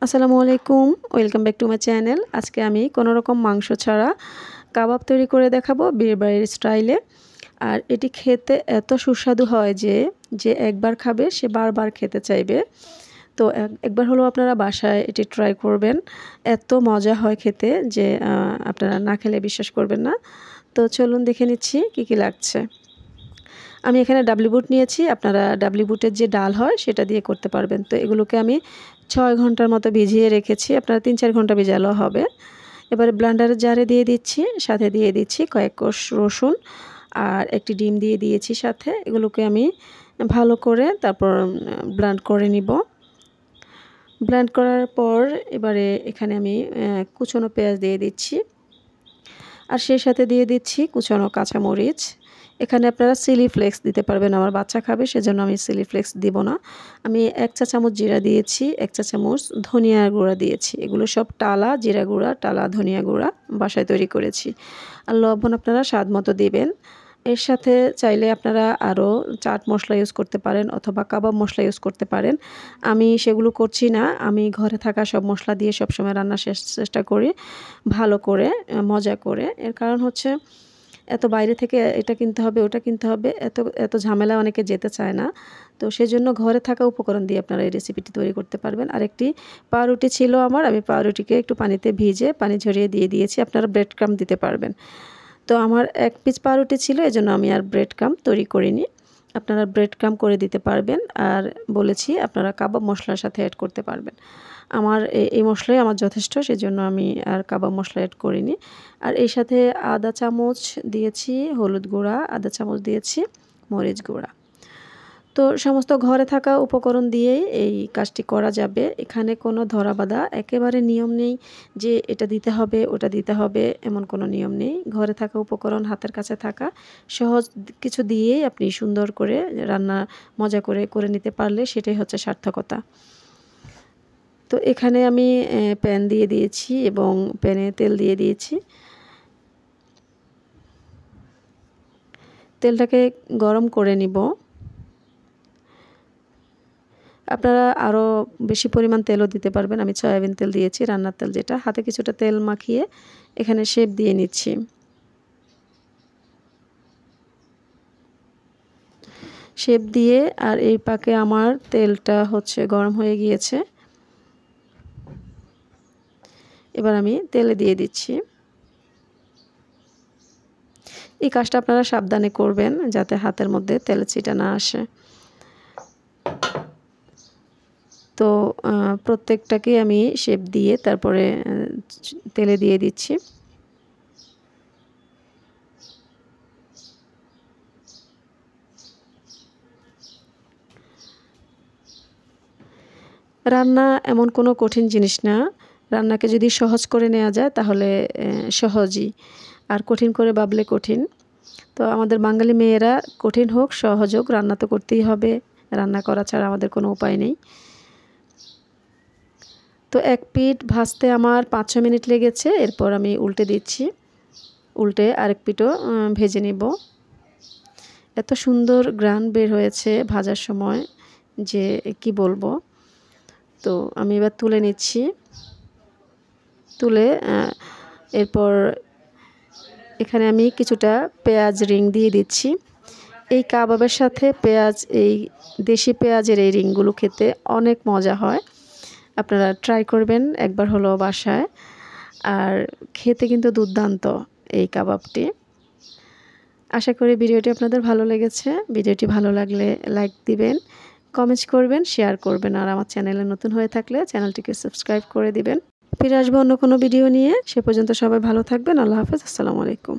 আসসালামু আলাইকুম, welcome back to my channel. আজকে আমি কোনো রকম মাংস ছাড়া কাবাব তৈরি করে দেখাবো বিয়ে বাড়ির স্টাইলে। আর এটি খেতে এত সুস্বাদু হয় যে যে একবার খাবে সে বারবার খেতে চাইবে। তো একবার হলেও আপনারা বাসায় এটি ট্রাই করবেন। এত মজা হয় খেতে যে আপনারা না খেলে বিশ্বাস করবেন না। তো চলুন দেখে নিচ্ছি কী কী লাগছে। আমি এখানে ডাবলি বুট নিয়েছি। আপনারা ডাবলি বুটের যে ডাল হয় সেটা দিয়ে করতে পারবেন। তো এগুলোকে আমি 6 ঘন্টার মতো ভিজিয়ে রেখেছি। আপনারা 3-4 ঘন্টা ভিজালেও হবে। এবারে ব্লেন্ডারের জারে দিয়ে দিচ্ছি, সাথে দিয়ে দিচ্ছি কয়েক কোষ রসুন আর একটি ডিম দিয়ে দিয়েছি সাথে। এগুলোকে আমি ভালো করে তারপর ব্লেন্ড করে নিব। ব্লেন্ড করার পর এবারে এখানে আমি কুচনো পেঁয়াজ দিয়ে দিচ্ছি আর সেই সাথে দিয়ে দিচ্ছি কুচনো কাঁচামরিচ। এখানে আপনারা চিলি ফ্লেক্স দিতে পারবেন, আমার বাচ্চা খাবে সেজন্য আমি চিলি ফ্লেক্স দিব না। আমি 1 চা চামচ জিরা দিয়েছি, 1 চা চামচ ধনিয়ার গুঁড়া দিয়েছি। এগুলো সব টালা জিরা গুঁড়া, টালা ধনিয়া গুঁড়া বাসায় তৈরি করেছি। আর লবণ আপনারা স্বাদ মতো দিবেন। এর সাথে চাইলে আপনারা আরও চাট মশলা ইউজ করতে পারেন অথবা কাবাব মশলা ইউজ করতে পারেন। আমি সেগুলো করছি না। আমি ঘরে থাকা সব মশলা দিয়ে সবসময় রান্নার চেষ্টা করি ভালো করে, মজা করে। এর কারণ হচ্ছে এত বাইরে থেকে এটা কিনতে হবে ওটা কিনতে হবে, এত ঝামেলা অনেকে যেতে চায় না। তো সেজন্য ঘরে থাকা উপকরণ দিয়ে আপনারা এই রেসিপিটি তৈরি করতে পারবেন। আরেকটি পাউরুটি ছিল আমার, আমি পাউরুটিকে একটু পানিতে ভিজে পানি ঝরিয়ে দিয়ে দিয়েছি। আপনারা ব্রেড ক্রাম্ব দিতে পারবেন। তো আমার 1 পিস পাউরুটি ছিল, এজন্য আমি আর ব্রেড ক্রাম্ব তৈরি করিনি। আপনারা ব্রেড ক্রাম্ব করে দিতে পারবেন। আর বলেছি আপনারা কাবাব মশলার সাথে অ্যাড করতে পারবেন। আমার এই মশলাই আমার যথেষ্ট, সেজন্য আমি আর কাবাব মশলা অ্যাড করিনি। আর এই সাথে আধা চামচ দিয়েছি হলুদ গুঁড়া, আধা চামচ দিয়েছি মরিচ গুঁড়া। তো সমস্ত ঘরে থাকা উপকরণ দিয়েই এই কাজটি করা যাবে। এখানে কোনো ধরাবাঁধা একেবারে নিয়ম নেই যে এটা দিতে হবে ওটা দিতে হবে, এমন কোনো নিয়ম নেই। ঘরে থাকা উপকরণ হাতের কাছে থাকা সহজ কিছু দিয়েই আপনি সুন্দর করে রান্না মজা করে নিতে পারলে সেটাই হচ্ছে সার্থকতা। তো এখানে আমি প্যান দিয়ে দিয়েছি এবং প্যানে তেল দিয়ে দিয়েছি। তেলটাকে গরম করে নিব। আপনারা আরও বেশি পরিমাণ তেলও দিতে পারবেন। আমি সয়াবিন তেল দিয়েছি, রান্নার তেল যেটা। হাতে কিছুটা তেল মাখিয়ে এখানে শেপ দিয়ে নিচ্ছি। শেপ দিয়ে আর এই পাকে আমার তেলটা হচ্ছে গরম হয়ে গিয়েছে। এবার আমি তেলে দিয়ে দিচ্ছি। এই কাজটা আপনারা সাবধানে করবেন যাতে হাতের মধ্যে তেলের ছিটা না আসে। তো প্রত্যেকটাকে আমি শেপ দিয়ে তারপরে তেলে দিয়ে দিচ্ছি। রান্না এমন কোনো কঠিন জিনিস না। রান্নাকে যদি সহজ করে নেওয়া যায় তাহলে সহজই, আর কঠিন করে ভাবলে কঠিন। তো আমাদের বাঙালি মেয়েরা কঠিন হোক সহজ হোক রান্না তো করতেই হবে। রান্না করা ছাড়া আমাদের কোনো উপায় নেই। তো এক পিঠ ভাজতে আমার 5-6 মিনিট লেগেছে। এরপর আমি উল্টে দিচ্ছি। উল্টে আরেক পিঠও ভেজে নেব। এত সুন্দর ঘ্রাণ বের হয়েছে ভাজার সময় যে কি বলবো। তো আমি এবার তুলে নিচ্ছি। তুলে এরপর এখানে আমি কিছুটা পেঁয়াজ রিং দিয়ে দিচ্ছি। এই কাবাবের সাথে পেঁয়াজ, এই দেশি পেঁয়াজের এই রিংগুলো খেতে অনেক মজা হয়। আপনারা ট্রাই করবেন একবার হলো বাসায়। আর খেতে কিন্তু দুর্দান্ত এই কাবাবটি। আশা করি ভিডিওটি আপনাদের ভালো লেগেছে। ভিডিওটি ভালো লাগলে লাইক দিবেন, কমেন্টস করবেন, শেয়ার করবেন। আর আমার চ্যানেলে নতুন হয়ে থাকলে চ্যানেলটিকে সাবস্ক্রাইব করে দিবেন। ফিরে আসবো অন্য কোনো ভিডিও নিয়ে। সে পর্যন্ত সবাই ভালো থাকবেন। আল্লাহ হাফেজ। আসসালামু আলাইকুম।